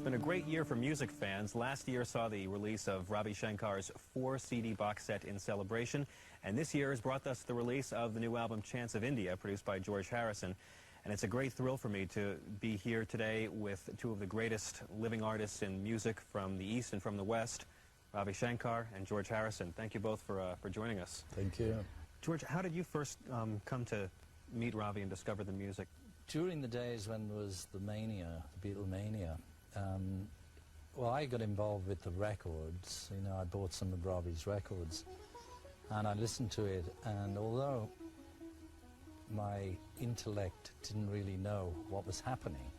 been a great year for music fans. Last year saw the release of Ravi Shankar's 4-CD box set In Celebration, and this year has brought us the release of the new album Chants of India, produced by George Harrison. And it's a great thrill for me to be here today with two of the greatest living artists in music from the East and from the West, Ravi Shankar and George Harrison. Thank you both for joining us. Thank you. George, how did you first come to meet Ravi and discover the music? During the days when there was the mania, the Beatlemania, well, I got involved with the records. You know, I bought some of Ravi's records and I listened to it, and although my intellect didn't really know what was happening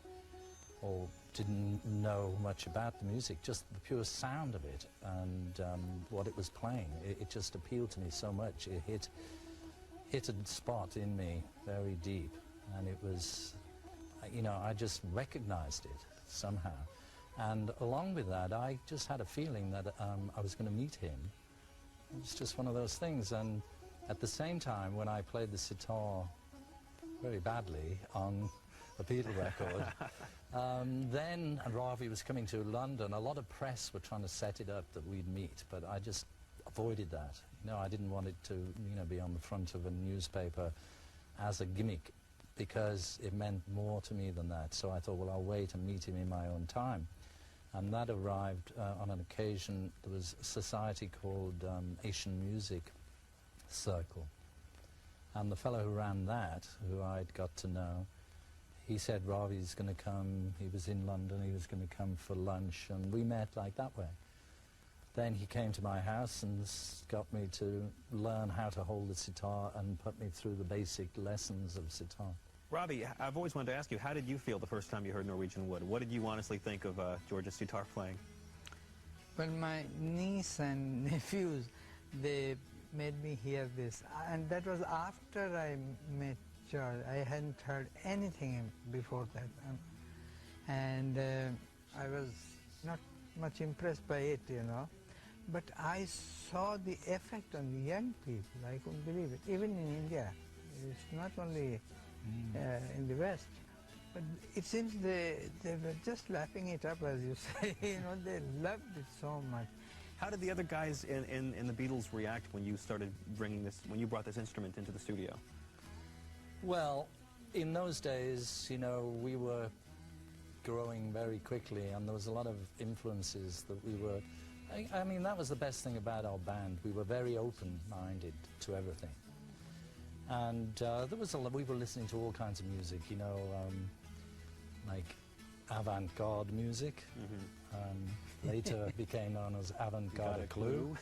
or didn't know much about the music, just the pure sound of it and what it was playing, it just appealed to me so much. It hit a spot in me very deep, and it was, you know, I just recognized it somehow. And along with that, I just had a feeling that I was going to meet him. It was just one of those things. And at the same time, when I played the sitar very badly on the Beatle record, then Ravi was coming to London. A lot of press were trying to set it up that we'd meet, but I just avoided that. You know, I didn't want it to, you know, be on the front of a newspaper as a gimmick, because it meant more to me than that. So I thought, well, I'll wait and meet him in my own time. And that arrived on an occasion. There was a society called Asian Music Circle. And the fellow who ran that, who I'd got to know, he said Ravi's going to come. He was in London, he was going to come for lunch, and we met like that way. Then he came to my house and got me to learn how to hold the sitar and put me through the basic lessons of sitar. Ravi, I've always wanted to ask you, how did you feel the first time you heard Norwegian Wood? What did you honestly think of George's sitar playing? Well, my niece and nephews, they made me hear this, and that was after I met George. I hadn't heard anything before that, and I was not much impressed by it, you know. But I saw the effect on the young people. I couldn't believe it. Even in India, it's not only in the West, but it seems they were just lapping it up, as you say. You know, they loved it so much. How did the other guys in the Beatles react when you started bringing this, when you brought this instrument into the studio? Well, in those days, you know, we were growing very quickly, and there was a lot of influences that we were, I mean, that was the best thing about our band. We were very open-minded to everything. And there was we were listening to all kinds of music, you know, like avant-garde music. Later became known as avant-garde clue.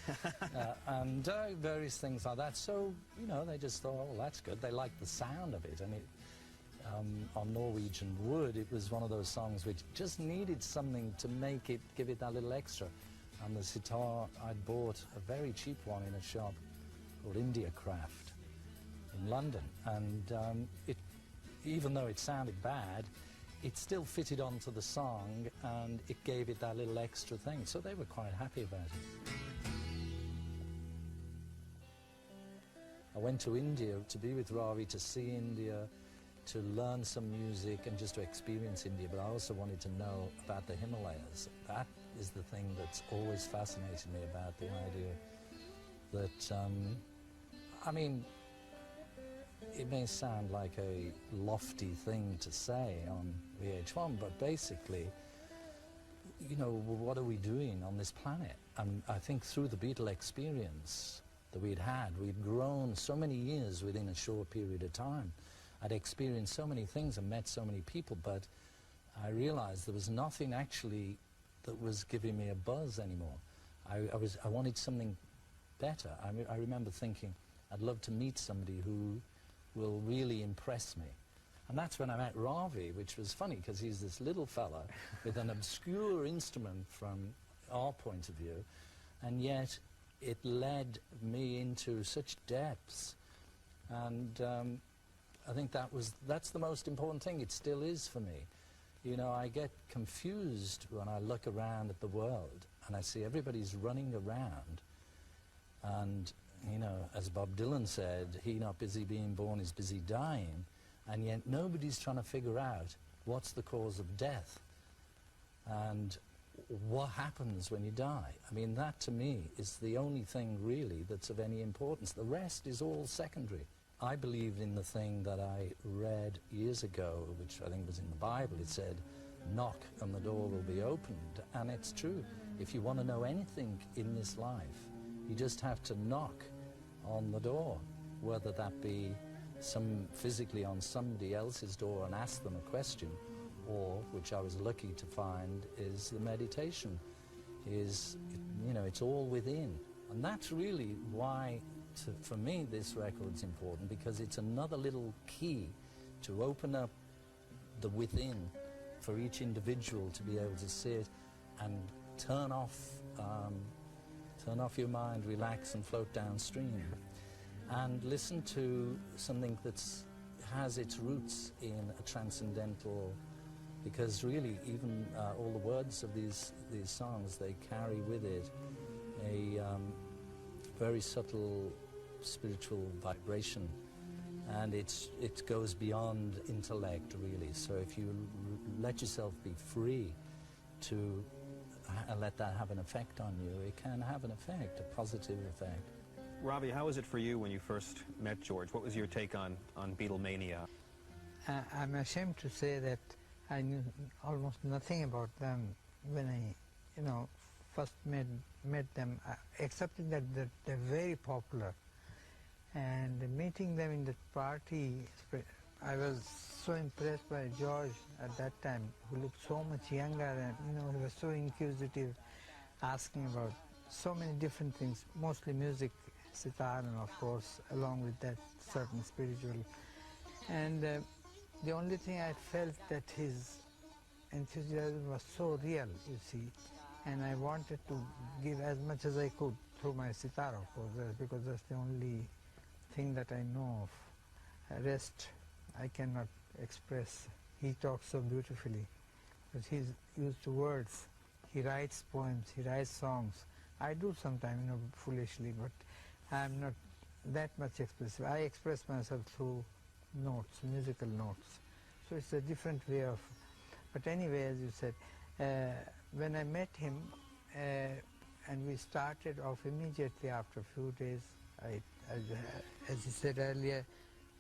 And various things like that. So, you know, they just thought, oh, that's good. They liked the sound of it. And it, on Norwegian Wood, it was one of those songs which just needed something to make it, give it that little extra. And the sitar, I'd bought a very cheap one in a shop called India Craft in London. And even though it sounded bad, it still fitted onto the song, and it gave it that little extra thing. So they were quite happy about it. I went to India to be with Ravi, to see India, to learn some music and just to experience India, but I also wanted to know about the Himalayas. That is the thing that's always fascinated me about the idea that, I mean, it may sound like a lofty thing to say on VH1, but basically, you know, what are we doing on this planet? And I think through the Beatle experience that we'd grown so many years within a short period of time. I'd experienced so many things and met so many people, but I realized there was nothing actually that was giving me a buzz anymore. I wanted something better. I remember thinking, I'd love to meet somebody who will really impress me. And that's when I met Ravi, which was funny, because he's this little fella with an obscure instrument from our point of view, and yet it led me into such depths. And I think that's the most important thing. It still is for me. You know, I get confused when I look around at the world and I see everybody's running around, and, you know, as Bob Dylan said, he not busy being born is busy dying, and yet nobody's trying to figure out what's the cause of death. and what happens when you die. I mean, that to me is the only thing really that's of any importance. The rest is all secondary. I believed in the thing that I read years ago, which I think was in the Bible. It said, knock and the door will be opened. And it's true. If you want to know anything in this life, you just have to knock on the door, whether that be physically on somebody else's door and ask them a question, or, which I was lucky to find, is the meditation. It's all within. And that's really why, for me, this record's important, because it's another little key to open up the within for each individual to be able to sit and turn off your mind, relax and float downstream, and listen to something that has its roots in a transcendental. Because really, even all the words of these songs, they carry with it a very subtle spiritual vibration, and it goes beyond intellect, really. So if you let yourself be free to let that have an effect on you, it can have an effect, a positive effect. Ravi, how was it for you when you first met George? What was your take on Beatlemania? I'm ashamed to say that I knew almost nothing about them when I, first met them, except that they're very popular. And meeting them in the party, I was so impressed by George at that time, who looked so much younger, and he was so inquisitive, asking about so many different things, mostly music, sitar, and of course, along with that, certain spiritual. And the only thing I felt that his enthusiasm was so real, you see, and I wanted to give as much as I could through my sitar, of course, because that's the only thing that I know of. Rest I cannot express. He talks so beautifully, because he's used to words. He writes poems, he writes songs. I do sometimes, foolishly, but I'm not that much expressive. I express myself through notes, musical notes. So it's a different way of, but anyway, as you said, when I met him, and we started off immediately after a few days, as you said earlier,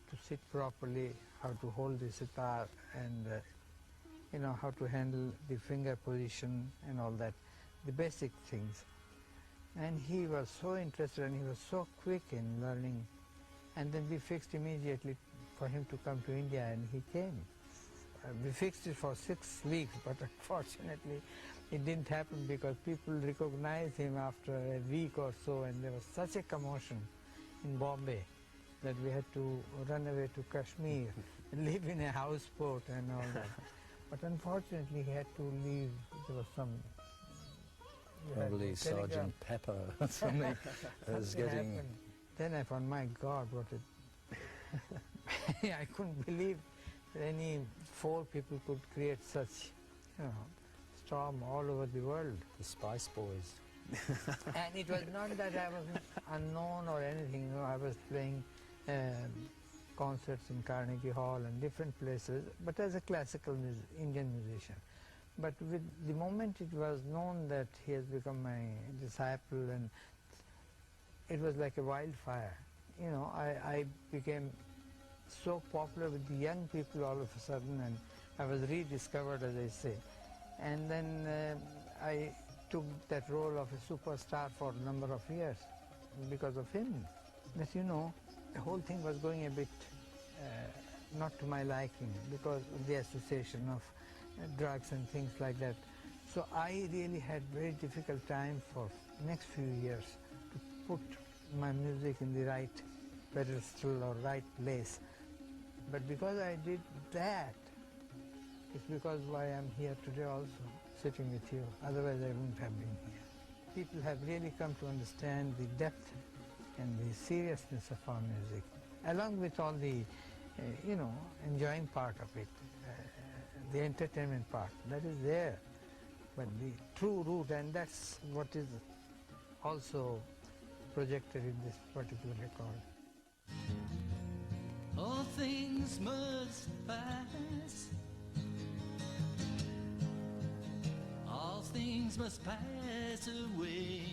to sit properly, how to hold the sitar, and how to handle the finger position and all that, the basic things. And he was so interested, and he was so quick in learning. And then we fixed immediately for him to come to India, and he came. We fixed it for 6 weeks, but unfortunately it didn't happen, because people recognized him after a week or so, and there was such a commotion in Bombay that we had to run away to Kashmir and live in a houseboat and all that. But unfortunately he had to leave. There was some... Probably Sergeant Pepper or something was getting... happened. Then I found, my God, what I couldn't believe that any 4 people could create such, storm all over the world. The Spice Boys. And it was not that I was unknown or anything. I was playing concerts in Carnegie Hall and different places, but as a classical Indian musician. But with the moment it was known that he has become my disciple, and it was like a wildfire. I became so popular with the young people all of a sudden, and I was rediscovered, as I say. And then I took that role of a superstar for a number of years because of him. But the whole thing was going a bit not to my liking, because of the association of drugs and things like that. So I really had very difficult time for next few years to put my music in the right pedestal or right place. But because I did that, it's because why I'm here today also, sitting with you. Otherwise I wouldn't have been here. People have really come to understand the depth and the seriousness of our music, along with all the, enjoying part of it, the entertainment part, that is there. But the true root, and that's what is also projected in this particular record. All things must pass, things must pass away.